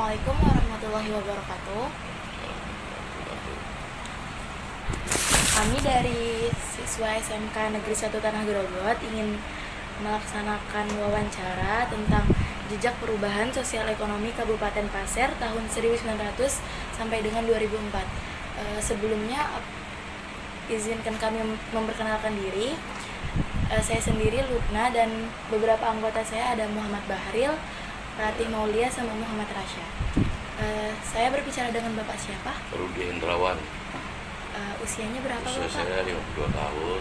Assalamualaikum warahmatullahi wabarakatuh. Kami dari siswa SMK Negeri 1 Tanah Grogol ingin melaksanakan wawancara tentang jejak perubahan sosial ekonomi Kabupaten Pasir tahun 1900 sampai dengan 2004. Sebelumnya izinkan kami memperkenalkan diri. Saya sendiri Lutna dan beberapa anggota saya ada Muhammad Bahril, Ratih Maulia, sama Muhammad Rasya. Saya berbicara dengan Bapak siapa? Rudi Hendrawan. Usianya berapa Usia Bapak? saya 52 tahun.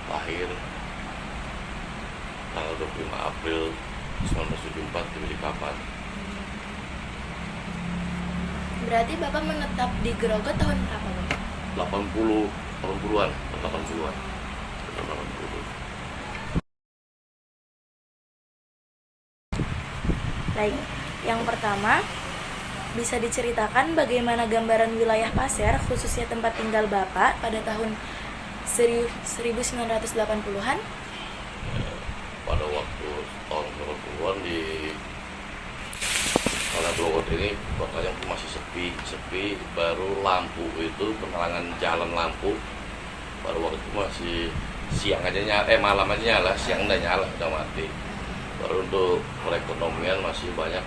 Lahir tanggal 25 April 1974 di Balikpapan. Berarti Bapak menetap di Grogol tahun berapa Bapak? 80-an. Baik, yang pertama, bisa diceritakan bagaimana gambaran wilayah Pasir, khususnya tempat tinggal Bapak pada tahun 1980-an? Pada waktu tahun 80-an di Tanah Grogol ini kotanya masih sepi, baru lampu itu penerangan jalan lampu baru waktu itu masih siang aja nyala, malam aja nyala, siang udah nyala, udah mati. Baru untuk perekonomian masih banyak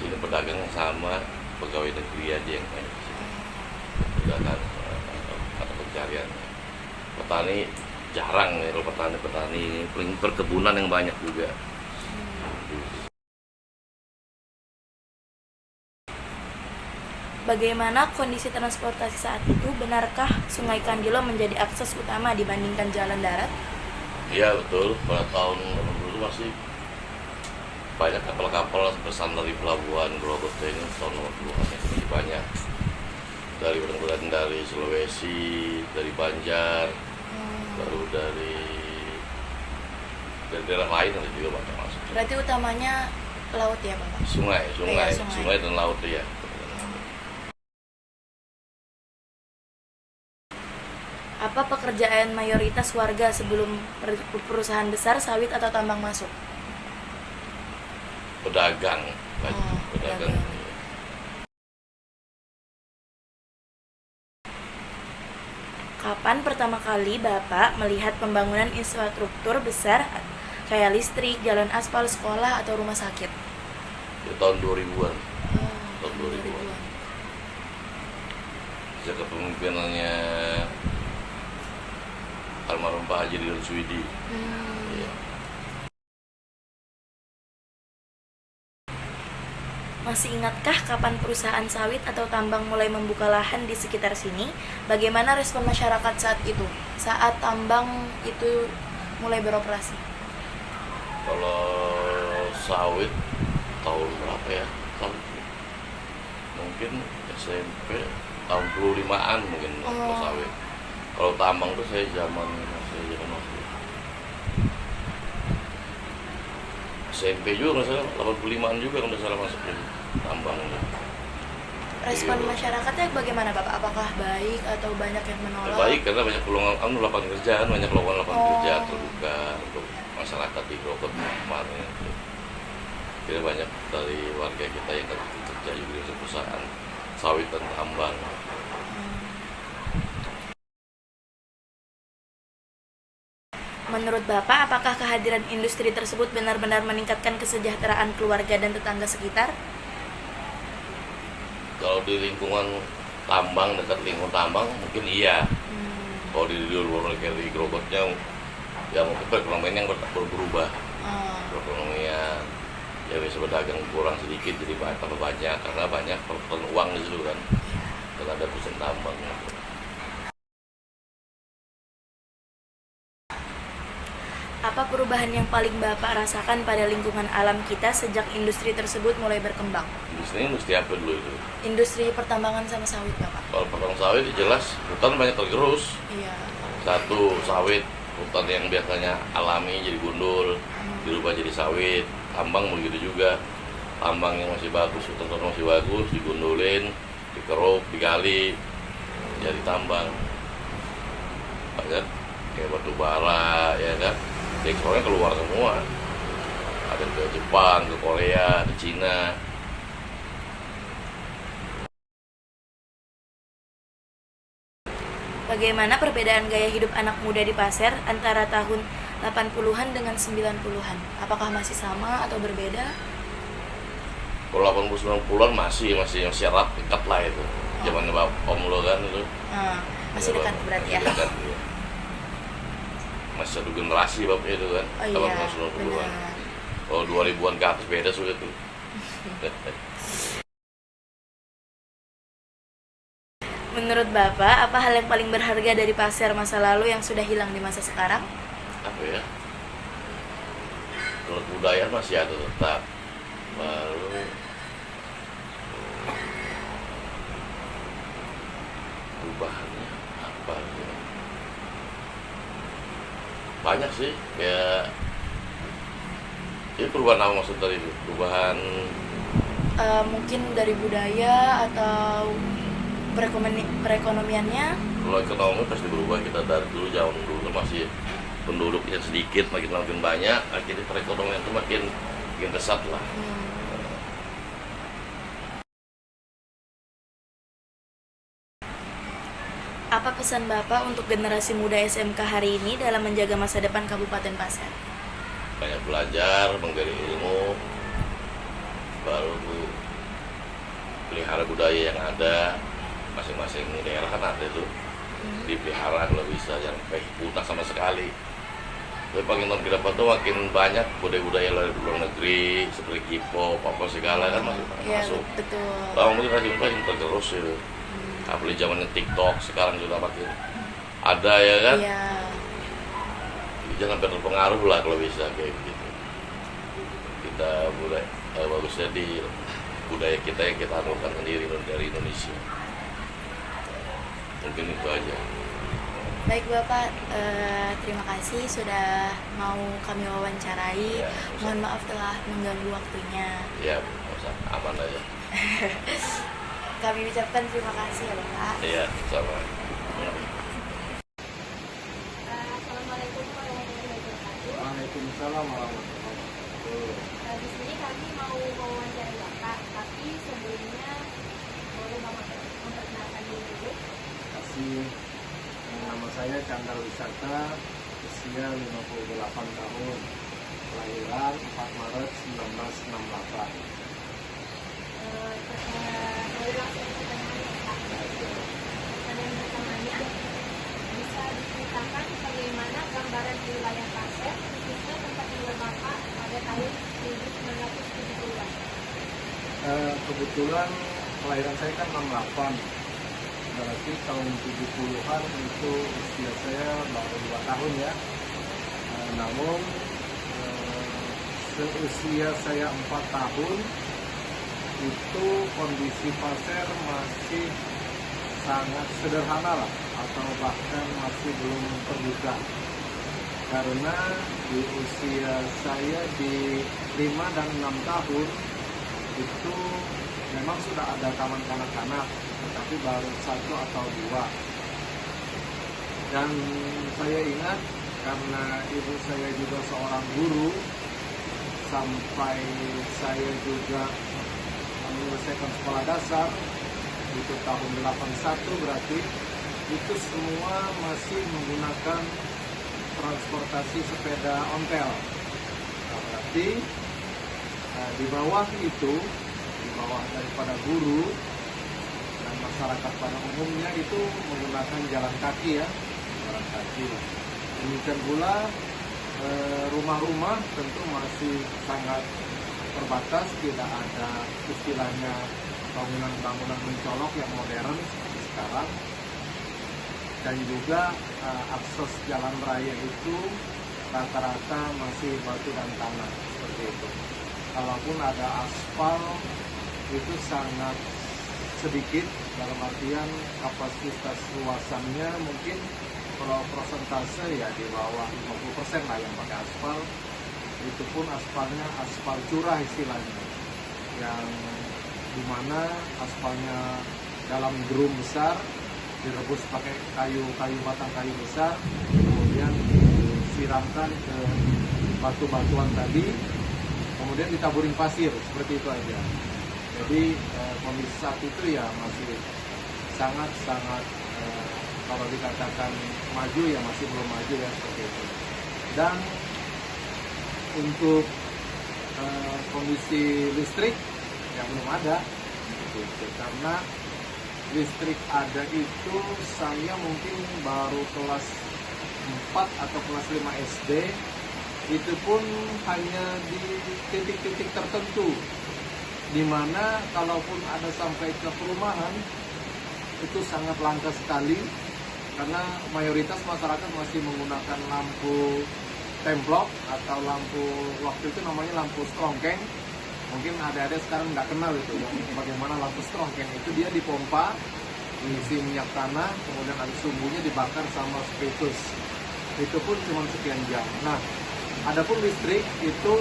sini pedagang sama pegawai negeri aja yang main di sini. Pedagang atau pencarian. Petani jarang ya, kalau petani perkebunan yang banyak juga. Bagaimana kondisi transportasi saat itu? Benarkah Sungai Kandilo menjadi akses utama dibandingkan jalan darat? Iya betul, pada tahun 80 masih banyak kapal-kapal bersandar di pelabuhan Grogol ini tahun 80-an masih banyak. Dari barang-barang dari Sulawesi, dari Banjar, baru dari daerah lain ada juga banyak masuk. Berarti utamanya laut ya Bapak? Sungai dan laut ya. Apa pekerjaan mayoritas warga sebelum perusahaan besar sawit atau tambang masuk? Pedagang. Pedagang. Kapan pertama kali Bapak melihat pembangunan infrastruktur besar kayak listrik, jalan aspal, sekolah, atau rumah sakit? Di tahun 2000-an. Tahun 2000-an. Sejak kepemimpinannya almarhum Pak Haji Ridwan Suwidi. Ya. Masih ingatkah kapan perusahaan sawit atau tambang mulai membuka lahan di sekitar sini? Bagaimana respon masyarakat saat itu? Saat tambang itu mulai beroperasi? Kalau sawit tahun berapa ya? Mungkin SMP tahun 25-an mungkin kalau sawit. Kalau tambang tuh saya zaman waktu SMP juga nggak salah, 85-an juga nggak salah masuk di tambang. Respon masyarakatnya bagaimana Bapak? Apakah baik atau banyak yang menolak? Baik karena banyak peluang lapangan kerjaan, banyak lapangan kerja terbuka untuk masyarakat di Grogol kemarin. Jadi banyak dari warga kita yang kerja juga di perusahaan sawit dan tambang. Menurut Bapak, apakah kehadiran industri tersebut benar-benar meningkatkan kesejahteraan keluarga dan tetangga sekitar? Kalau di lingkungan tambang, dekat lingkungan tambang mungkin iya. Kalau di luar kayak di Grogolnya, ya mungkin perekonomian yang berubah. Perekonomian ya bisa berdagang kurang sedikit jadi tambah banyak karena banyak perputaran uang di situ kan. Dan ada perusahaan tambang. Apa perubahan yang paling Bapak rasakan pada lingkungan alam kita sejak industri tersebut mulai berkembang? Industri apa dulu itu? Industri pertambangan sama sawit, Bapak. Kalau pertambangan sawit jelas hutan banyak tergerus. Iya. Satu, sawit, hutan yang biasanya alami jadi gundul, dirubah jadi sawit. Tambang begitu juga. Tambang yang masih bagus, hutan masih bagus, digundulin, dikeruk, digali, jadi tambang. Banyak kayak batu bara, ya kan? Ekspornya keluar semua, ada ke Jepang, ke Korea, ke Cina, Bagaimana perbedaan gaya hidup anak muda di Pasir antara tahun 80-an dengan 90-an? Apakah masih sama atau berbeda? Kalau 80-90-an masih erat dekat lah itu. Zaman om lo kan itu. Masih dekat berarti ya. Dekat, ya. Masih satu generasi bapaknya itu kan. Oh iya, 80-90-an. benar. Kalau 2000-an ke atas beda sudah tuh. Menurut Bapak, apa hal yang paling berharga dari Pasir masa lalu yang sudah hilang di masa sekarang? Apa ya? Kalau budaya masih ada tetap. Baru perubahannya apa ya? Banyak sih ya. Ini perubahan apa maksud tadi itu? Perubahan Mungkin dari budaya atau perekonomiannya. kalau ekonomi pasti berubah. Kita dari dulu zaman dulu masih penduduknya sedikit, makin banyak, akhirnya perekonomian itu makin pesat lah. Apa pesan Bapak untuk generasi muda SMK hari ini dalam menjaga masa depan Kabupaten Pasir? Banyak belajar, menggali ilmu, baru pelihara budaya yang ada. Masing-masing daerah kan ada itu, dipelihara kalau bisa, jangan sampai punah sama sekali. Tapi makin tahun ke depan tuh makin banyak budaya-budaya luar negeri seperti K-pop, apa segala kan masih masuk. Betul. Bang mungkin rajin terus itu. Apalagi zamannya TikTok sekarang juga makin ada ya kan. Iya. Jadi jangan terpengaruh lah kalau bisa kayak gitu. Kita bagusnya di budaya kita yang kita anukan sendiri dari Indonesia. Mungkin itu aja. Baik Bapak, terima kasih sudah mau kami wawancarai. Ya, Mohon maaf telah mengganggu waktunya. Ya, aman aja. Kami ucapkan terima kasih ya Bapak. Iya, sama. Assalamualaikum warahmatullahi wabarakatuh. Waalaikumsalam warahmatullahi wabarakatuh. Di sini kami mau wawancara Bapak, tapi sebelumnya boleh Bapak memperkenalkan diri dulu. Terima kasih. Nama saya Chandra Wisata, usia 58 tahun, kelahiran 4 Maret 1968. Pertanyaan pertamanya, bisa diceritakan bagaimana gambaran di wilayah Pasir, khususnya tempat tinggal Bapak pada tahun 1970-an? Kebetulan kelahiran saya kan 68, berarti tahun 70-an itu usia saya baru 2 tahun ya. Namun seusia saya 4 tahun itu kondisi Pasir masih sangat sederhana lah, atau bahkan masih belum terbuka, karena di usia saya di 5 dan 6 tahun itu memang sudah ada taman kanak-kanak, tetapi baru 1 atau 2. Dan saya ingat karena ibu saya juga seorang guru, sampai saya juga menyelesaikan sekolah dasar itu tahun 81, berarti itu semua masih menggunakan transportasi sepeda ontel. Nah, berarti di bawah itu, di bawah daripada guru dan masyarakat pada umumnya itu menggunakan jalan kaki ya, jalan kaki. Demikian pula rumah-rumah tentu masih sangat terbatas, tidak ada istilahnya bangunan-bangunan mencolok yang modern seperti sekarang. Dan juga akses jalan raya itu rata-rata masih batu dan tanah seperti itu. Kalaupun ada aspal itu sangat sedikit, dalam artian kapasitas luasannya mungkin kalau persentase ya di bawah 50% lah yang pakai aspal. Itu pun aspalnya aspal curah istilahnya, yang dimana aspalnya dalam drum besar direbus pakai kayu batang kayu besar, kemudian disiramkan ke batu-batuan tadi, kemudian ditaburin pasir, seperti itu aja. Jadi kondisi saat itu ya masih sangat kalau dikatakan maju ya masih belum maju ya seperti itu. Dan untuk kondisi listrik yang belum ada seperti itu. Karena listrik ada itu saya mungkin baru kelas 4 atau kelas 5 SD, itu pun hanya di titik-titik tertentu, dimana kalaupun ada sampai ke perumahan itu sangat langka sekali, karena mayoritas masyarakat masih menggunakan lampu templok atau lampu waktu itu namanya lampu strongkeng. Mungkin adik-adik sekarang nggak kenal itu bagaimana lampu strongkeng itu. Dia dipompa, diisi minyak tanah, kemudian ada sumbunya dibakar sama spiritus. Itu pun cuma sekian jam. Nah, adapun listrik itu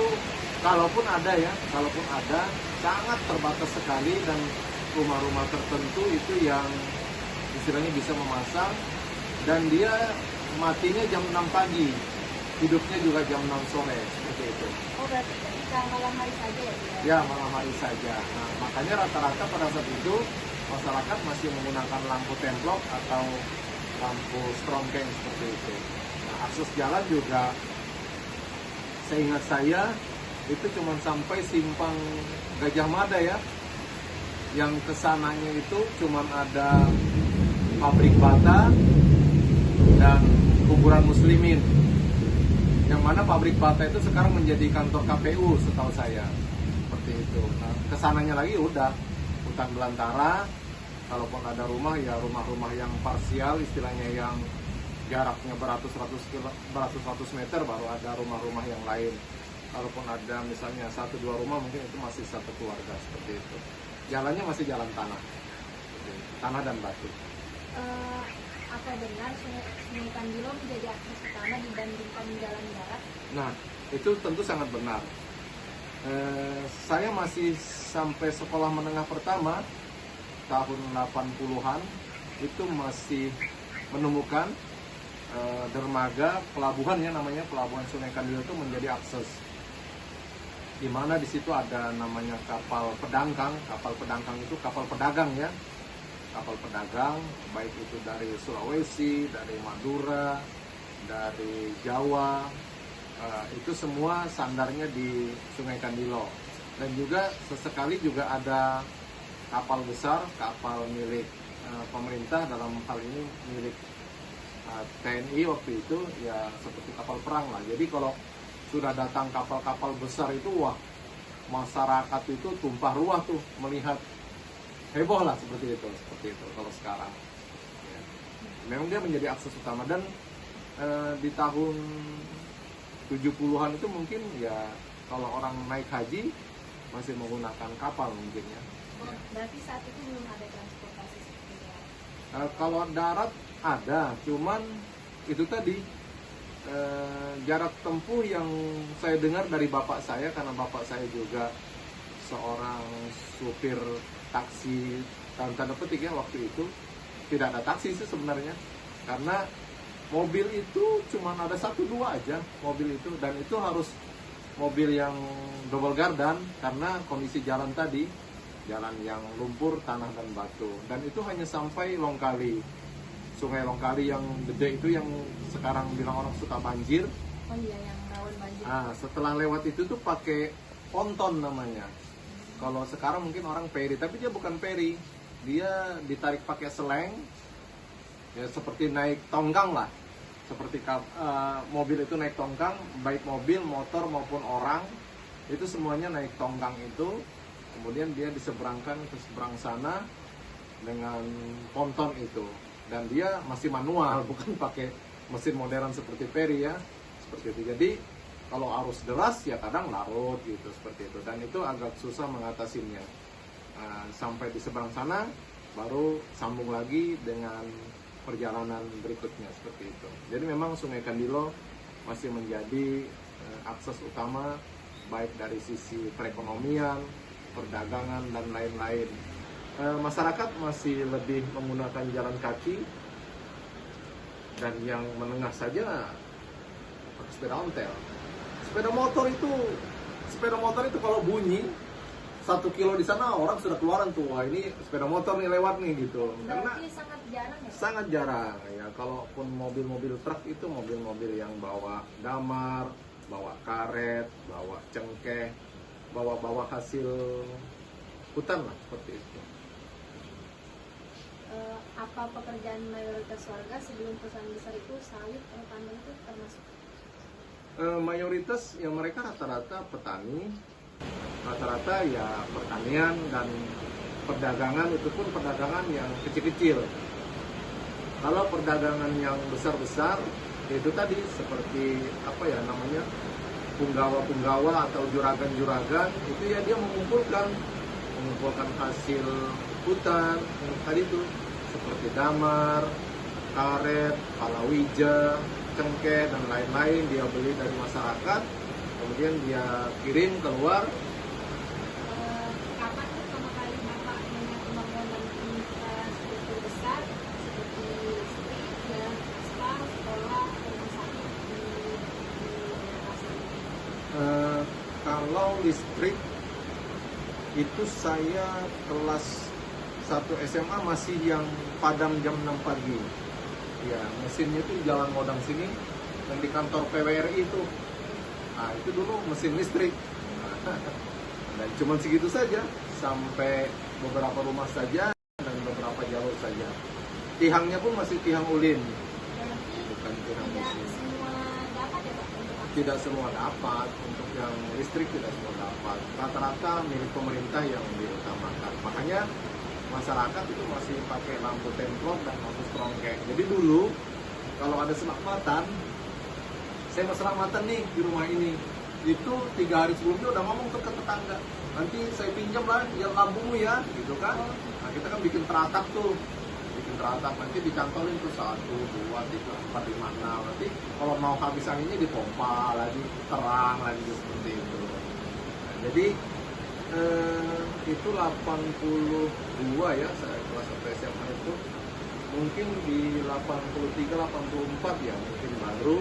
kalaupun ada sangat terbatas sekali, dan rumah-rumah tertentu itu yang istilahnya bisa memasang, dan dia matinya jam 6 pagi, hidupnya juga jam 6 sore, seperti itu. Oh, berarti ketika malam hari saja ya? Ya, malam hari saja. Nah, makanya rata-rata pada saat itu masyarakat masih menggunakan lampu templok atau lampu strongkeng seperti itu. Nah, akses jalan juga seingat saya itu cuma sampai simpang Gajah Mada ya. Yang kesananya itu cuma ada pabrik bata dan kuburan muslimin. Yang mana pabrik bata itu sekarang menjadi kantor KPU setahu saya. Seperti itu. Nah, kesananya lagi udah hutan belantara. Kalaupun ada rumah ya rumah-rumah yang parsial, istilahnya yang jaraknya beratus-ratus meter, baru ada rumah-rumah yang lain. Kalaupun ada misalnya 1-2 rumah, mungkin itu masih satu keluarga, seperti itu. Jalannya masih jalan tanah dan batu. Apa benar Sungai Kandilo menjadi akses utama dibandingkan jalan darat? Nah, itu tentu sangat benar. Saya masih sampai sekolah menengah pertama tahun 80-an itu masih menemukan dermaga pelabuhan ya, namanya Pelabuhan Sungai Kandilo itu menjadi akses, di mana di situ ada namanya kapal pedangkang. Kapal pedangkang itu kapal pedagang ya, kapal pedagang baik itu dari Sulawesi, dari Madura, dari Jawa, itu semua sandarnya di Sungai Kandilo. Dan juga sesekali juga ada kapal besar, kapal milik pemerintah, dalam hal ini milik TNI waktu itu ya, seperti kapal perang lah. Jadi kalau sudah datang kapal-kapal besar itu, wah, masyarakat itu tumpah ruah tuh melihat, heboh lah seperti itu kalau sekarang ya. Memang dia menjadi akses utama. Dan di tahun 70-an itu mungkin ya, kalau orang naik haji masih menggunakan kapal mungkin ya. Oh, berarti saat itu belum ada transportasi seperti itu? Kalau darat ada, cuman itu tadi jarak tempuh yang saya dengar dari bapak saya, karena bapak saya juga seorang supir taksi tanda petik ya, waktu itu tidak ada taksi sih sebenarnya, karena mobil itu cuma ada 1-2 aja mobil itu, dan itu harus mobil yang double gardan karena kondisi jalan tadi, jalan yang lumpur, tanah dan batu, dan itu hanya sampai Longkali. Sungai Longkali yang gede itu, yang sekarang bilang orang suka banjir. Oh iya, yang rawan banjir. Nah, setelah lewat itu tuh pakai ponton namanya. Kalau sekarang mungkin orang ferry, tapi dia bukan ferry. Dia ditarik pakai seleng. Ya seperti naik tongkang lah. Seperti mobil itu naik tongkang, baik mobil, motor maupun orang, itu semuanya naik tongkang itu. Kemudian dia diseberangkan ke seberang sana dengan ponton itu. Dan dia masih manual, bukan pakai mesin modern seperti ferry ya, seperti itu. Jadi kalau arus deras ya kadang larut gitu, seperti itu. Dan itu agak susah mengatasinya. Sampai di seberang sana baru sambung lagi dengan perjalanan berikutnya, seperti itu. Jadi memang Sungai Kandilo masih menjadi akses utama, baik dari sisi perekonomian, perdagangan dan lain-lain. Masyarakat masih lebih menggunakan jalan kaki, dan yang menengah saja pakai sepeda ontel. Sepeda motor itu kalau bunyi 1 kilo di sana orang sudah keluaran tuh, wah ini sepeda motor nih lewat nih gitu. Karena Berarti sangat jarang ya? sangat jarang ya. Kalaupun mobil-mobil truk itu mobil-mobil yang bawa damar, bawa karet, bawa cengkeh, bawa hasil hutan lah seperti itu. Apa pekerjaan mayoritas warga sebelum perusahaan besar itu sawit atau tambang itu termasuk? Mayoritas ya mereka rata-rata petani, rata-rata ya pertanian dan perdagangan, itu pun perdagangan yang kecil-kecil. Kalau perdagangan yang besar-besar itu tadi seperti apa ya namanya, punggawa-punggawa atau juragan-juragan, itu ya dia mengumpulkan hasil hutan tadi itu seperti damar, karet, palawija, cengkeh dan lain-lain, dia beli dari masyarakat, kemudian dia kirim keluar. Kapan pertama kali Bapak melihat pembangunan infrastruktur besar seperti listrik, jalan aspal, sekolah, rumah sakit di daerah Pasir? Kalau listrik itu saya kelas 1 SMA masih yang padam jam 6 pagi. Ya, mesinnya itu jalan Modang sini dan di kantor PWRI itu. Nah, itu dulu mesin listrik. Dan cuma segitu saja sampai beberapa rumah saja dan beberapa jalur saja. Tiangnya pun masih tiang ulin, Berarti bukan tiang tidak mesin. semua dapat ya Pak untuk akses? Tidak semua dapat, untuk yang listrik tidak semua dapat. Rata-rata milik pemerintah yang diutamakan. Makanya masyarakat itu masih pakai lampu templok dan lampu strongkeng. Jadi dulu kalau ada selamatan, saya mau selamatan nih di rumah ini, itu 3 hari sebelumnya udah ngomong tuh ke tetangga, nanti saya pinjam lah ya lampumu ya, gitu kan. Nah kita kan bikin teratak tuh, nanti dicantolin tuh 1, 2, 3, 4, 5, 6. Nanti kalau mau habis anginnya dipompa lagi, terang lagi seperti itu. Nah, jadi itu 82 ya, saya kelas 1 SMA itu. Mungkin di 83, 84 ya, mungkin baru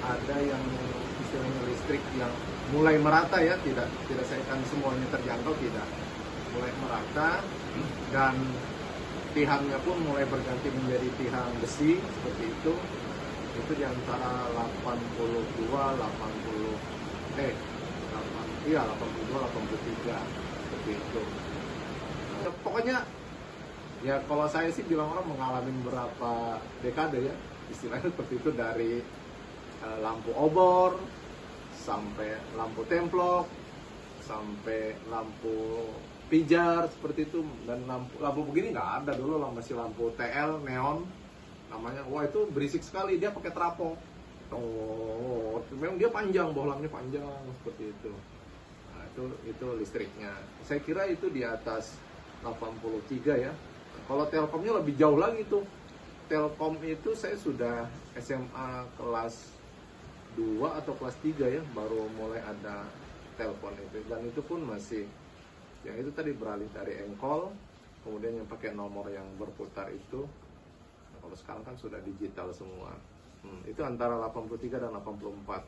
ada yang istilahnya listrik yang mulai merata ya, tidak saya kan semuanya terjangkau, tidak, mulai merata, dan tiangnya pun mulai berganti menjadi tiang besi seperti itu. Itu di antara 82, 83 seperti itu. Ya, pokoknya ya kalau saya sih bilang orang mengalami berapa dekade ya, istilahnya seperti itu, dari lampu obor sampai lampu templok sampai lampu pijar seperti itu, dan lampu begini nggak ada dulu, masih lampu TL neon namanya. Wah itu berisik sekali, dia pakai trafo. Oh, memang dia panjang, bohlamnya panjang seperti itu. Nah, itu listriknya. Saya kira itu di atas 83 ya. Kalau Telkomnya lebih jauh lagi tuh. Telkom itu saya sudah SMA kelas 2 atau kelas 3 ya, baru mulai ada telepon itu. Dan itu pun masih, yang itu tadi beralih dari engkol, kemudian yang pakai nomor yang berputar itu. Nah, kalau sekarang kan sudah digital semua. Itu antara 83 dan 84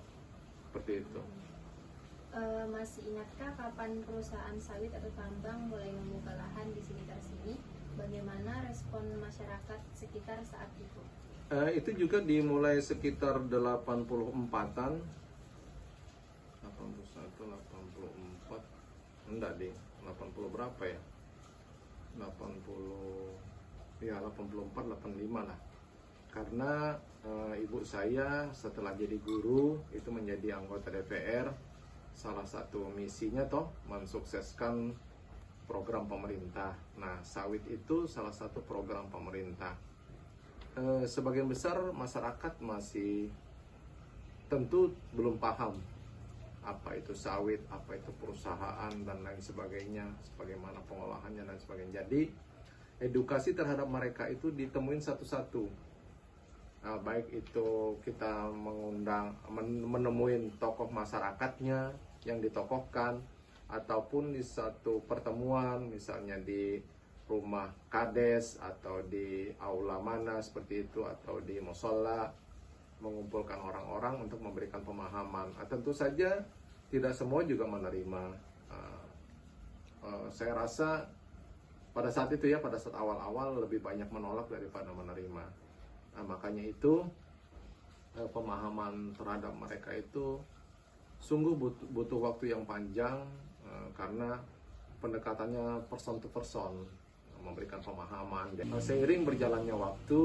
seperti itu. Masih ingatkah kapan perusahaan sawit atau tambang mulai membuka lahan di sekitar sini? Bagaimana respon masyarakat sekitar saat itu? Itu juga dimulai sekitar 84-an. 81, 84. Enggak deh, 80 berapa ya? 80, ya 84, 85 lah. Karena ibu saya setelah jadi guru itu menjadi anggota DPR, salah satu misinya toh mensukseskan program pemerintah. Nah, sawit itu salah satu program pemerintah. Sebagian besar masyarakat masih tentu belum paham apa itu sawit, apa itu perusahaan dan lain sebagainya, sebagaimana pengolahannya dan sebagainya. Jadi edukasi terhadap mereka itu ditemuin satu-satu. Baik itu kita menemuin tokoh masyarakatnya yang ditokohkan, ataupun di satu pertemuan misalnya di rumah kades atau di aula mana seperti itu, atau di musola, mengumpulkan orang-orang untuk memberikan pemahaman. Tentu saja tidak semua juga menerima. Saya rasa pada saat itu ya, pada saat awal-awal lebih banyak menolak daripada menerima. Nah, makanya itu pemahaman terhadap mereka itu sungguh butuh waktu yang panjang, karena pendekatannya person to person, memberikan pemahaman. Dan seiring berjalannya waktu,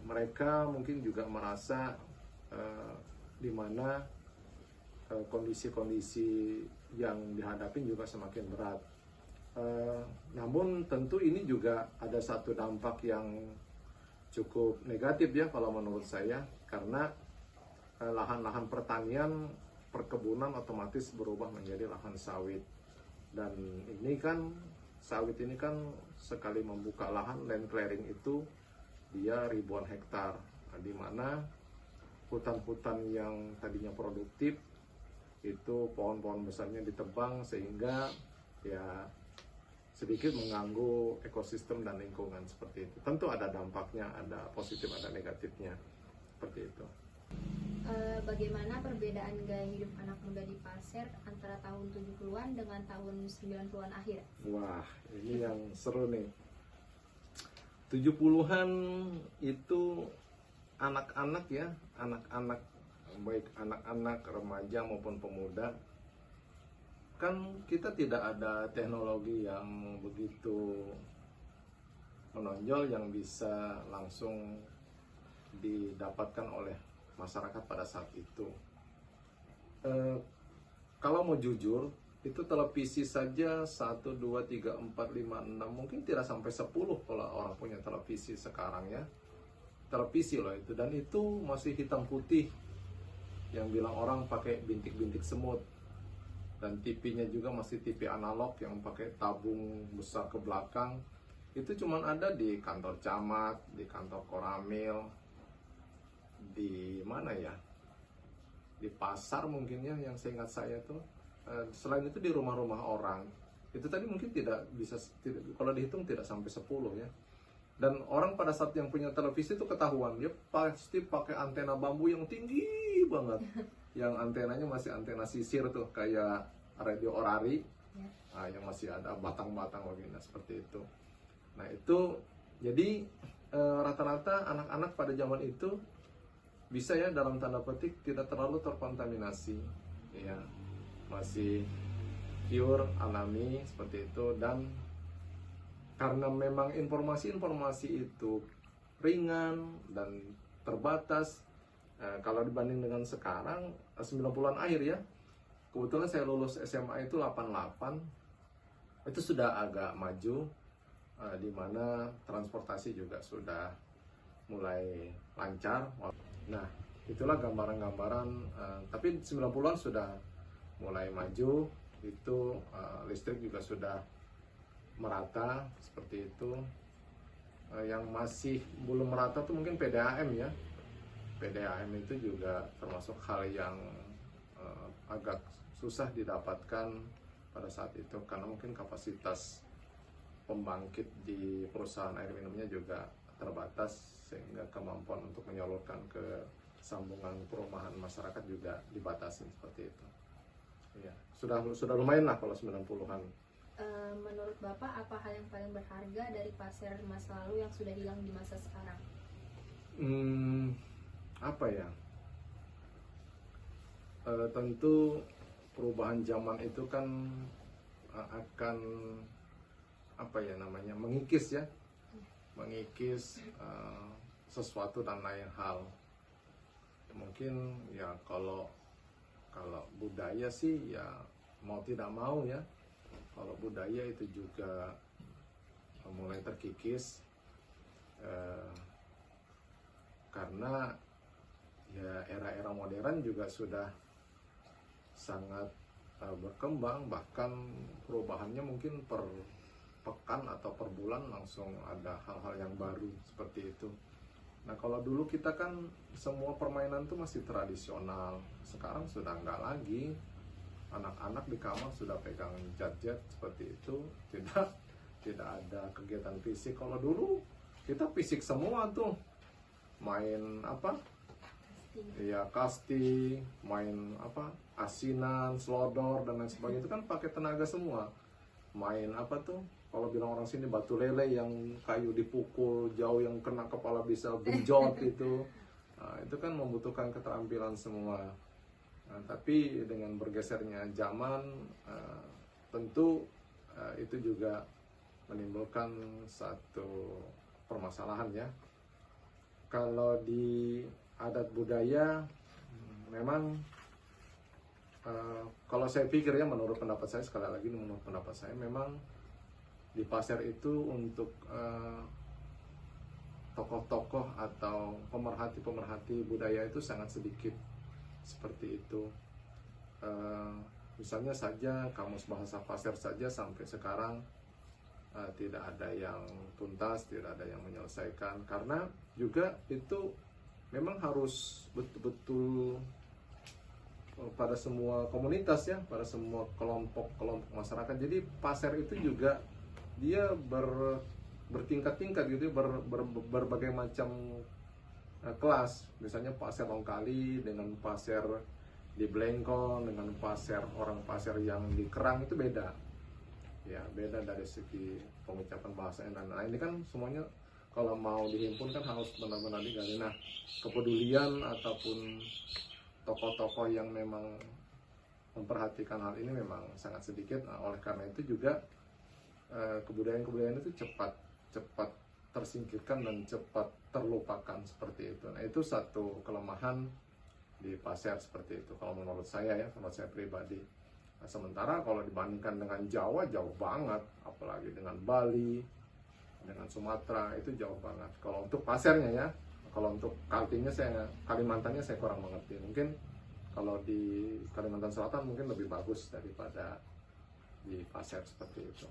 mereka mungkin juga merasa di mana kondisi-kondisi yang dihadapi juga semakin berat. Namun tentu ini juga ada satu dampak yang cukup negatif ya kalau menurut saya, karena lahan-lahan pertanian, perkebunan otomatis berubah menjadi lahan sawit. Dan ini kan, sawit ini kan sekali membuka lahan, land clearing itu dia ribuan hektar, di mana hutan-hutan yang tadinya produktif itu pohon-pohon besarnya ditebang, sehingga ya sedikit mengganggu ekosistem dan lingkungan seperti itu. Tentu ada dampaknya, ada positif, ada negatifnya, seperti itu. Bagaimana perbedaan gaya hidup anak muda di Pasir antara tahun 70-an dengan tahun 90-an akhir? Wah, ini yang seru nih. 70-an itu anak-anak ya, anak-anak, baik anak-anak, remaja maupun pemuda, kan kita tidak ada teknologi yang begitu menonjol yang bisa langsung didapatkan oleh masyarakat pada saat itu. Kalau mau jujur, itu televisi saja 1, 2, 3, 4, 5, 6, mungkin tidak sampai 10 kalau orang punya televisi sekarang ya. Televisi loh itu, dan itu masih hitam putih, yang bilang orang pakai bintik-bintik semut. Dan TV-nya juga masih TV analog yang pakai tabung besar ke belakang. Itu cuma ada di kantor camat, di kantor koramil, di mana ya, di pasar mungkin ya, yang seingat saya tuh. Selain itu di rumah-rumah orang. Itu tadi mungkin tidak bisa, kalau dihitung tidak sampai 10 ya. Dan orang pada saat yang punya televisi itu ketahuan, dia pasti pakai antena bambu yang tinggi banget. Yang antenanya masih antena sisir tuh, kayak radio orari ya. Nah, yang masih ada batang-batang begini, seperti itu. Nah itu, jadi rata-rata anak-anak pada zaman itu bisa ya, dalam tanda petik, tidak terlalu terkontaminasi ya, masih pure, alami, seperti itu. Dan karena memang informasi-informasi itu ringan dan terbatas, kalau dibanding dengan sekarang, 90-an akhir ya, kebetulan saya lulus SMA itu 88, itu sudah agak maju, di mana transportasi juga sudah mulai lancar. Nah, itulah gambaran-gambaran, tapi 90-an sudah mulai maju, itu listrik juga sudah merata, seperti itu. Yang masih belum merata tuh mungkin PDAM ya. PDAM itu juga termasuk hal yang agak susah didapatkan pada saat itu, karena mungkin kapasitas pembangkit di perusahaan air minumnya juga terbatas, sehingga kemampuan untuk menyalurkan ke sambungan perumahan masyarakat juga dibatasi, seperti itu. Ya, sudah lumayan lah kalau 90-an. Menurut Bapak, apa hal yang paling berharga dari Pasir masa lalu yang sudah hilang di masa sekarang? Apa ya? Tentu perubahan zaman itu kan akan mengikis ya, mengikis sesuatu dan lain hal. Mungkin ya kalau budaya sih ya mau tidak mau ya, kalau budaya itu juga mulai terkikis, karena ya era-era modern juga sudah sangat berkembang, bahkan perubahannya mungkin per pekan atau per bulan langsung ada hal-hal yang baru, seperti itu. Nah kalau dulu kita kan semua permainan itu masih tradisional, sekarang sudah enggak lagi. Anak-anak di kamar sudah pegang gadget seperti itu, tidak ada kegiatan fisik. Kalau dulu kita fisik semua tuh, main Iya, kasti, main apa, asinan, selodor dan lain sebagainya itu kan pakai tenaga semua. Main apa tuh? Kalau bilang orang sini batu lele yang kayu dipukul jauh yang kena kepala bisa benjot itu. Nah, itu kan membutuhkan keterampilan semua. Nah, tapi dengan bergesernya zaman, tentu itu juga menimbulkan satu permasalahan ya. Kalau di adat budaya, memang kalau saya pikir ya, menurut pendapat saya, sekali lagi menurut pendapat saya, memang di pasar itu untuk tokoh-tokoh atau pemerhati-pemerhati budaya itu sangat sedikit seperti itu. Misalnya saja kamus bahasa pasar saja sampai sekarang tidak ada yang tuntas, tidak ada yang menyelesaikan, karena juga itu memang harus betul-betul pada semua komunitas ya, pada semua kelompok-kelompok masyarakat. Jadi pasar itu juga dia bertingkat-tingkat gitu, berbagai macam kelas. Misalnya pasar Longkali dengan pasar di Blengkong, dengan pasar orang pasar yang di Kerang itu beda. Ya, beda dari segi pengucapan bahasanya. Nah, ini kan semuanya kalau mau dihimpun kan harus benar-benar digali. Nah, kepedulian ataupun tokoh-tokoh yang memang memperhatikan hal ini memang sangat sedikit. Nah, oleh karena itu juga kebudayaan-kebudayaan itu cepat tersingkirkan dan cepat terlupakan seperti itu. Nah, itu satu kelemahan di pasar seperti itu kalau menurut saya ya, menurut saya pribadi. Nah, sementara kalau dibandingkan dengan Jawa jauh banget, apalagi dengan Bali, dengan Sumatera itu jauh banget. Kalau untuk pasarnya ya, kalau untuk Kalimantannya saya kurang mengerti. Mungkin kalau di Kalimantan Selatan mungkin lebih bagus daripada di pasar seperti itu.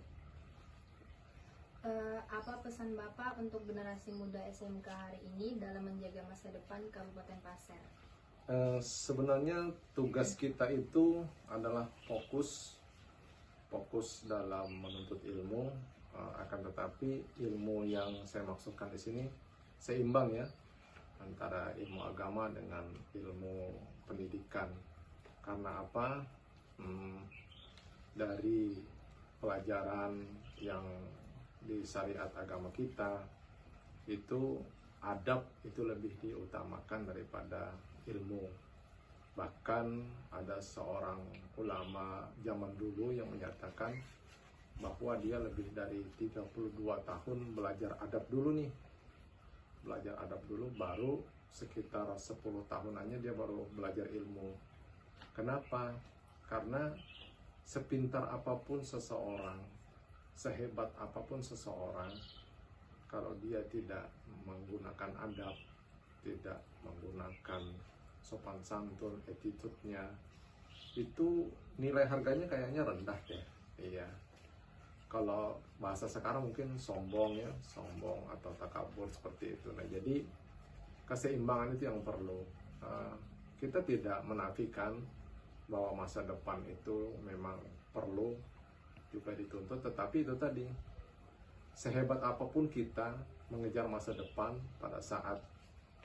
Apa pesan Bapak untuk generasi muda SMK hari ini dalam menjaga masa depan Kabupaten Pasir? Sebenarnya tugas kita itu adalah fokus dalam menuntut ilmu, akan tetapi ilmu yang saya maksudkan di sini seimbang ya, antara ilmu agama dengan ilmu pendidikan. Karena apa? Dari pelajaran yang di syariat agama kita itu adab itu lebih diutamakan daripada ilmu. Bahkan ada seorang ulama zaman dulu yang menyatakan bahwa dia lebih dari 32 tahun belajar adab dulu nih. Belajar adab dulu, baru sekitar 10 tahunannya dia baru belajar ilmu. Kenapa? Karena sepintar apapun seseorang, sehebat apapun seseorang, kalau dia tidak menggunakan adab, tidak menggunakan sopan santun, attitude-nya, itu nilai harganya kayaknya rendah deh. Iya. Kalau bahasa sekarang mungkin sombong ya, sombong atau takabur seperti itu. Nah, jadi keseimbangan itu yang perlu. Kita tidak menafikan bahwa masa depan itu memang perlu juga dituntut, tetapi itu tadi, sehebat apapun kita mengejar masa depan, pada saat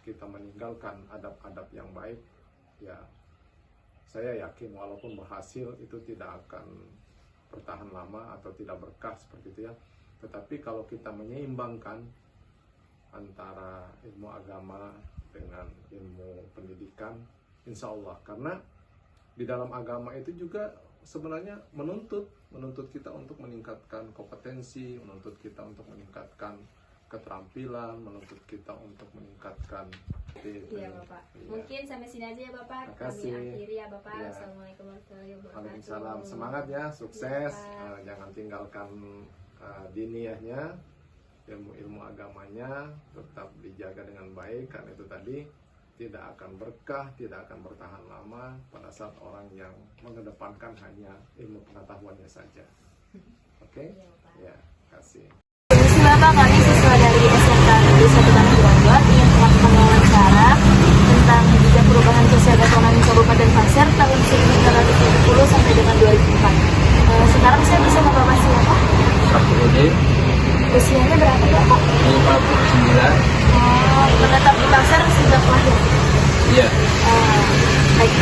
kita meninggalkan adab-adab yang baik, ya saya yakin walaupun berhasil itu tidak akan bertahan lama atau tidak berkah seperti itu ya. Tetapi kalau kita menyeimbangkan antara ilmu agama dengan ilmu pendidikan, insya Allah, karena di dalam agama itu juga sebenarnya menuntut kita untuk meningkatkan kompetensi, menuntut kita untuk meningkatkan keterampilan, menuntut kita untuk meningkatkan Iya Bapak. Iya. Mungkin sampai sini aja ya Bapak. Terima kasih. Kami akhiri ya Bapak. Iya. Assalamualaikum warahmatullahi wabarakatuh. Waalaikumsalam. Semangat ya, sukses. Iya, Pak. Jangan tinggalkan diniyahnya, ilmu agamanya tetap dijaga dengan baik, karena itu tadi tidak akan berkah, tidak akan bertahan lama pada saat orang yang mengedepankan hanya ilmu pengetahuannya saja. Oke? Iya, Pak. Ya, kasih. Permisi Bapak, kami siswa dari SMK Negeri 1 Tanah Grogol ingin melakukan wawancara tentang jejak perubahan sosial ekonomi Kabupaten Pasir tahun 1970 sampai dengan 2004. Sekarang saya bisa membawa siapa? Saprudin Usianya berapa Bapak? 59. Menetap di Pasir sejak lahir. Iya. Baik.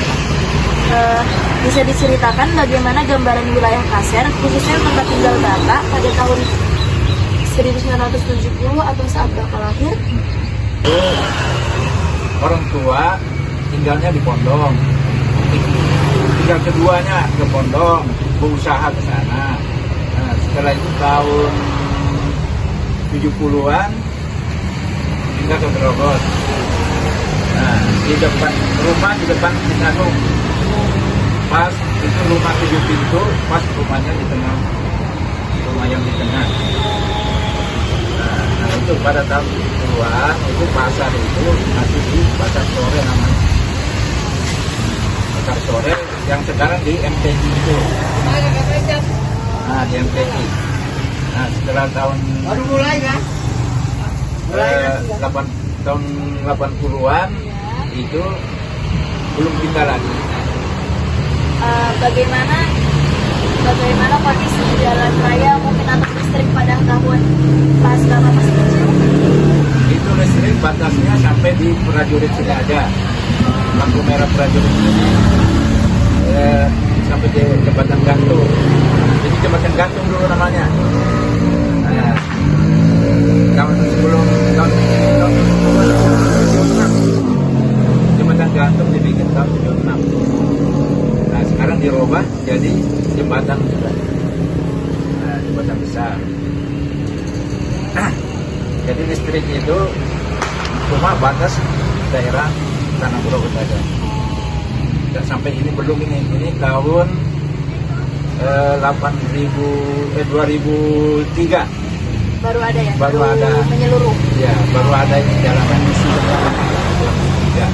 Bisa diceritakan bagaimana gambaran wilayah Kaser, khususnya tempat tinggal Bapak pada tahun 1970 atau saat Bapak lahir? Orang tua tinggalnya di Pondong. Tinggal keduanya ke Pondong, berusaha ke sana. Nah, setelah itu tahun 70-an tinggal ke Grogol. Nah, di depan rumah di depan Citarum. Pas itu rumah 7 pintu, pas rumahnya di tengah, rumah yang di tengah. Nah, itu pada tahun 70-an itu pasar itu masih di pasar sore namanya. Pasar sore yang sekarang di MTQ itu. Nah, di MTQ. Nah, setelah tahun baru mulai kan? Tahun 80-an itu belum pindah lagi. Bagaimana kondisi jalan raya mungkin atau listrik pada tahun pas Bapak masih kecil? Itu listrik batasnya sampai di prajurit sudah ada. Lampu merah prajurit ini sampai di jembatan gantung. Jadi jembatan gantung dulu namanya. Nah, tahun sebelum tahun 76 jembatan gantung dibikin tahun 76. Nah, sekarang dirubah jadi jembatan juga. Nah, jembatan besar. Jadi listrik itu cuma batas daerah Tanah Grogol saja. Dan sampai ini belum ini tahun 2003 Baru ada ya? Baru ada. Menyeluruh. Ya, baru ada ini jalanan isi 2003.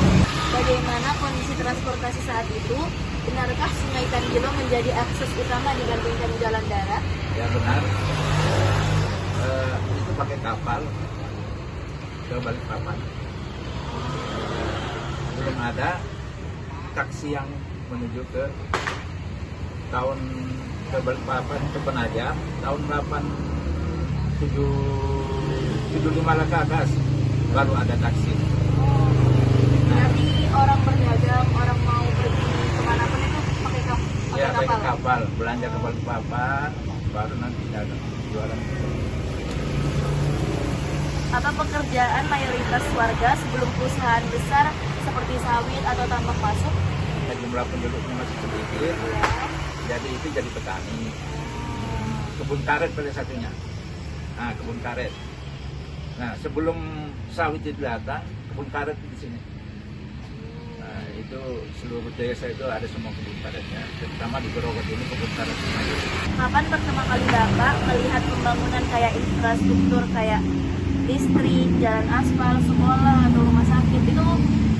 Bagaimana kondisi transportasi saat itu? Benarkah Sungai Tanjilo menjadi akses utama dibandingkan jalan darat? Ya benar. Itu pakai kapal ke Balikpapan. Belum ada taksi yang menuju ke tahun ke Balikpapan ke Penajam tahun 75 ke atas baru ada taksi. Berarti orang berdagang, orang mau pergi kemanapun itu pakai Ya pakai kapal? kapal, belanja ke Balikpapan baru nanti dagang jualan. Apa pekerjaan mayoritas warga sebelum perusahaan besar seperti sawit atau tambak masuk? Jumlah penduduknya masih sedikit, jadi itu jadi petani. Kebun karet pada satunya. Nah, kebun karet. Nah, sebelum sawit itu datang, kebun karet di sini. Nah, itu seluruh desa itu ada semua kebun karetnya. Terutama di Grogol ini kebun karet. Kapan pertama kali Bapak melihat pembangunan kayak infrastruktur kayak listrik, jalan aspal, sekolah, atau rumah sakit? Itu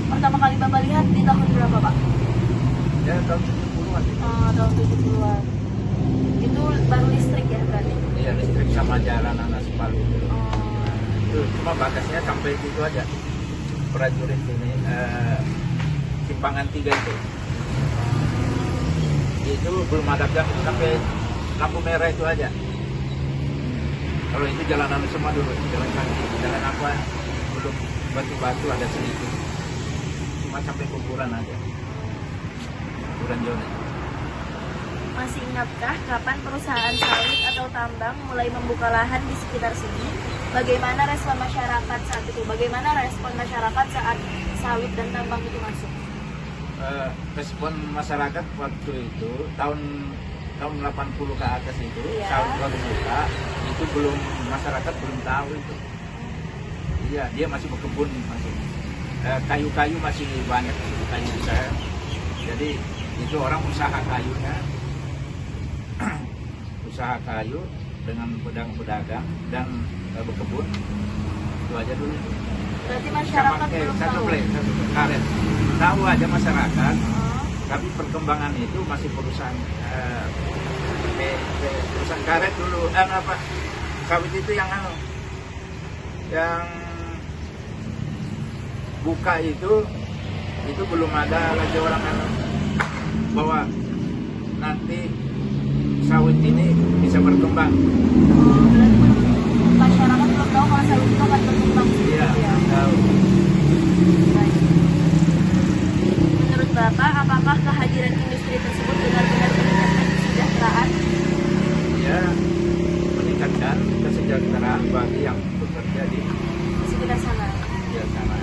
pertama kali Bapak lihat di tahun berapa, Pak? Ya, tahun 70-an. Tahun 70-an. Itu baru listrik ya berarti? Iya, listrik sama jalanan aspal itu. Itu cuma batasnya sampai itu aja. Prajurit ini Simpangan 3 itu. Itu belum ada gang sampai lampu merah itu aja. Kalau itu jalanan semua dulu, jalan kaki, jalan apa belum batu-batu ada sedikit. Cuma sampai kuburan aja. Kuburan Jone. Masih ingatkah kapan perusahaan sawit atau tambang mulai membuka lahan di sekitar sini? Bagaimana respon masyarakat saat itu? Bagaimana respon masyarakat saat sawit dan tambang itu masuk? Respon masyarakat waktu itu tahun 80 ke atas itu, Iya. sawit baru buka, itu belum masyarakat belum tahu itu. Iya, dia masih berkebun masih. Kayu-kayu masih banyak kayu besar. Jadi itu orang usaha kayunya, usaha kayu dengan pedagang-pedagang dan berkebun itu aja dulu. Berarti masyarakat Sama belum satu tahu. play, satu karet. Tahu aja masyarakat, tapi perkembangan itu masih perusahaan perusahaan karet dulu. Sawit itu yang buka itu belum ada lagi orang bahwa nanti sawit ini bisa berkembang. Berarti masyarakat belum tahu kalau sawit itu akan berkembang. Iya, Ya. tahu. Baik. bagi yang bekerja di sekitar sana. sana.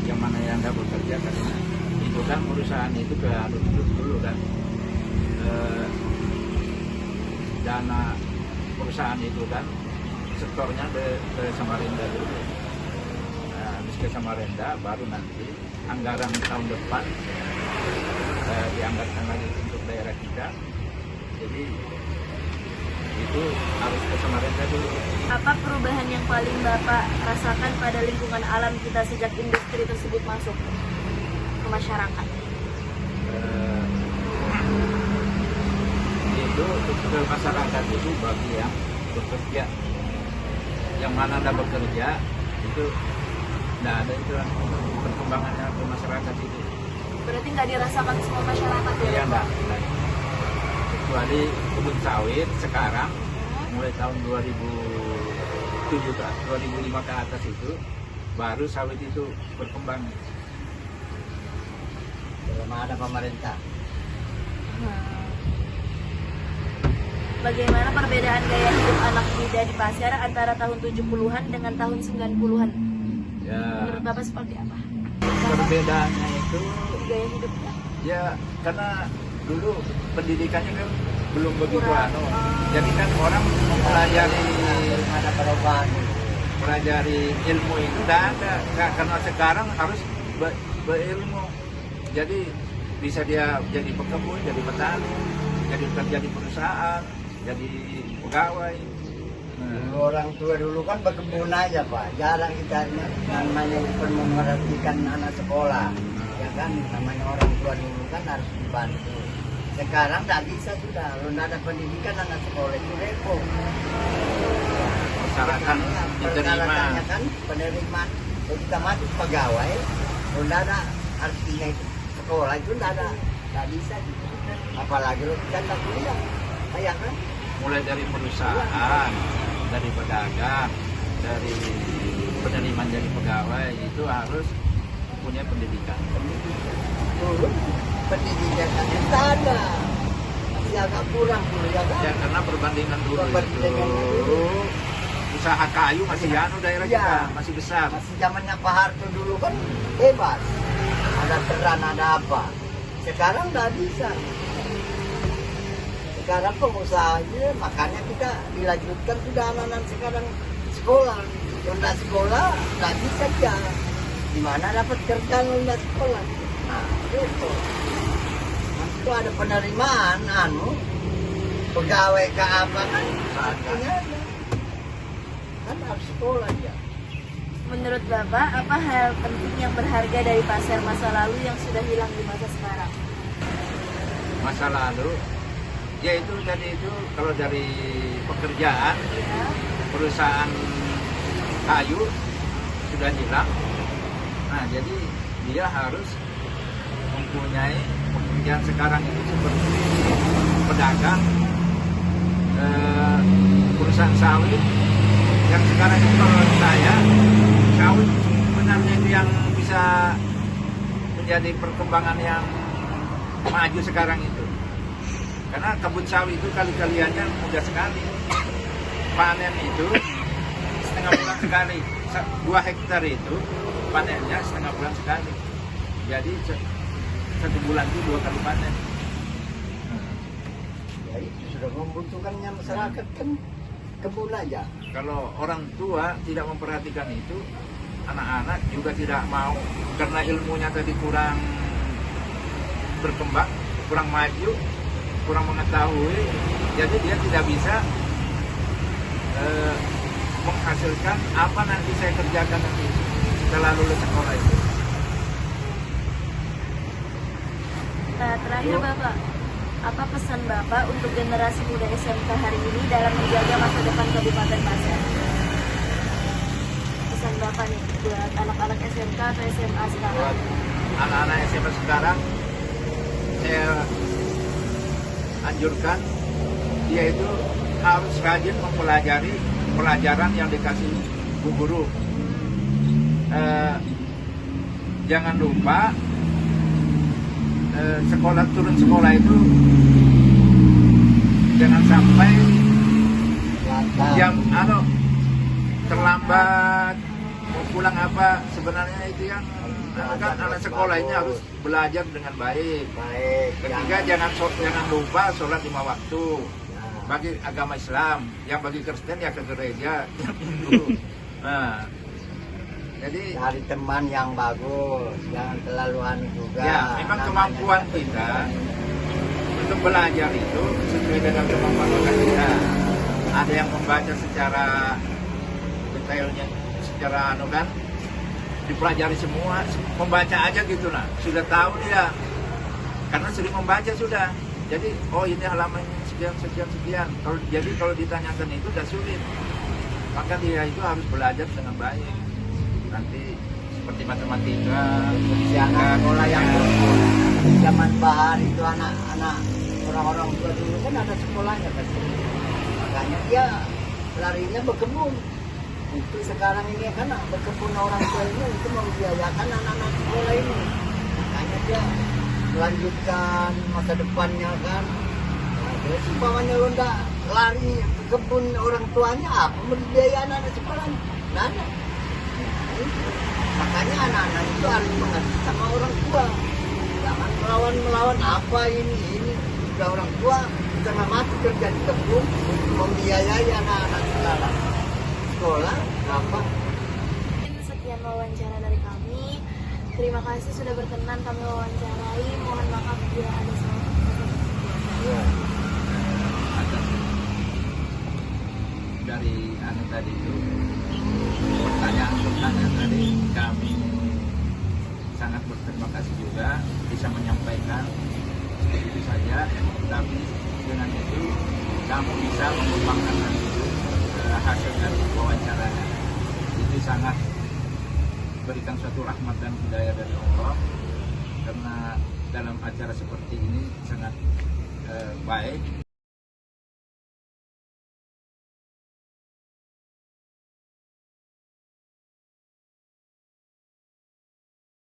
Yang mana yang nggak bekerja karena itu kan perusahaan itu harus dulu kan dana perusahaan itu kan sektornya ke Samarinda dulu. Nah, habis ke Samarinda baru nanti anggaran tahun depan dianggarkan lagi untuk daerah kita. Jadi itu harus ke Samarinda dulu. Apa perubahan yang paling Bapak rasakan pada lingkungan alam kita sejak industri tersebut masuk ke masyarakat? Itu ke masyarakat itu bagi yang bekerja. Yang mana ada bekerja itu tidak ada itu perkembangannya ke masyarakat itu. Berarti nggak dirasakan semua masyarakat ya? Ya enggak. Kecuali kebun sawit sekarang mulai tahun 2005 ke atas itu baru sawit itu berkembang. Belum ada pemerintah. Bagaimana perbedaan gaya hidup anak muda di Pasir antara tahun 70-an dengan tahun 90-an? Ya, Menurut Bapak seperti apa? perbedaannya itu Gaya hidupnya? ya karena dulu pendidikannya kan belum begitu Kurang. jadi kan orang mempelajari Ada perubahan. ilmu itu udah ada. Karena sekarang harus berilmu, jadi bisa dia jadi pekebun, jadi petani, jadi kerja di perusahaan, jadi pegawai. Dulu orang tua dulu kan berkebun aja Pak, jarang kita namanya memperhatikan anak sekolah, ya kan, namanya orang tua dulu kan harus dibantu. Sekarang tak bisa sudah, kalau tidak ada pendidikan anak sekolah itu repot. Persyaratan diterima. Persyaratannya kan penerimaan, kalau kita masuk pegawai, kalau tidak ada artinya itu sekolah itu tidak bisa gitu. Apalagi kalau kita tak kuliah, kayak kan. Mulai dari perusahaan, dari pedagang, dari penerimaan jadi pegawai itu harus punya pendidikan. Dulu pendidikannya tak ada, masih agak kurang dulu ya kan. Ya karena perbandingan dulu Perbandingan itu dulu. usaha kayu masih daerah Ya. kita masih besar. Masih zamannya Pak Harto dulu kan bebas, ada peran ada apa. Sekarang nggak bisa. Sekarang pengusaha aja, makanya kita dilanjutkan sudah anak-anak sekarang sekolah. Kalau nggak sekolah nggak bisa dia. Di mana dapat kerja kalau nggak sekolah? Nah itu. Nanti itu ada penerimaan, pegawai ke apa kan? Artinya ada. Kan harus sekolah ya. Menurut Bapak, apa hal penting yang berharga dari Pasir masa lalu yang sudah hilang di masa sekarang? Masa lalu yaitu tadi itu kalau dari pekerjaan Ya. perusahaan kayu sudah hilang. Nah jadi dia harus mempunyai pekerjaan sekarang itu seperti pedagang, perusahaan sawit yang sekarang itu kalau saya sawit sebenarnya itu yang bisa menjadi perkembangan yang maju sekarang itu. Karena kebun sawit itu kali-kaliannya mudah sekali. Panen itu setengah bulan sekali. 2 hektar itu panennya setengah bulan sekali. Jadi 1 bulan itu 2 kali panen. Ya itu sudah membutuhkannya masyarakat kan kebun aja. Kalau orang tua tidak memperhatikan itu, anak-anak juga tidak mau karena ilmunya tadi kurang berkembang, kurang maju, kurang mengetahui, jadi dia tidak bisa menghasilkan apa nanti saya kerjakan nanti setelah lulus sekolah itu. Nah, terakhir Bapak, apa pesan Bapak untuk generasi muda SMK hari ini dalam menjaga masa depan Kabupaten Pasir? Pesan Bapak nih buat anak-anak SMK atau SMA sekarang? Buat anak-anak SMA sekarang, saya anjurkan dia itu harus rajin mempelajari pelajaran yang dikasih bu guru. Jangan lupa turun sekolah itu jangan sampai jam terlambat, mau pulang apa, sebenarnya itu yang kan anak sekolah ini harus belajar dengan baik. Baik. Ketiga, jangan lupa sholat 5 waktu. Bagi agama Islam, yang bagi Kristen ya ke gereja, yang Hindu. Nah, jadi Cari teman yang bagus, jangan terlalu anu juga. ya memang Namanya kemampuan kita untuk belajar itu sesuai dengan kemampuan kita. Ada yang membaca secara detailnya, secara anu kan, dipelajari semua, membaca aja gitu lah, sudah tahu dia, karena sering membaca sudah. Jadi oh ini halamannya sekian. Kalau ditanyakan itu udah sulit, maka dia itu harus belajar dengan baik. Nanti seperti matematika, Jangan sekolah yang zaman bahar itu anak-anak orang-orang tua dulu kan ada sekolahnya pasti. Makanya dia larinya berkebun. Itu sekarang ini kan berkebun orang tua ini itu membiayakan anak-anak sekolah ini. Makanya dia melanjutkan masa depannya kan. Nah, terus umpamanya lo nggak lari ke kebun orang tuanya apa membiayai anak sekolah? Nggak ada. Makanya anak-anak itu harus mengerti sama orang tua. Jangan melawan apa ini. Sudah orang tua setengah mati kerja di kebun untuk membiayai anak-anak sekolah apa. Sekian wawancara dari kami. Terima kasih sudah berkenan kami wawancarai. Mohon maaf bila ada salah kata. dari anu tadi itu pertanyaan tadi kami sangat berterima kasih juga bisa menyampaikan itu saja, tapi dengan itu kamu bisa mengembangkan hasil dari wawancaranya. Itu sangat berikan suatu rahmat dan hidayah dari Allah, karena dalam acara seperti ini sangat baik.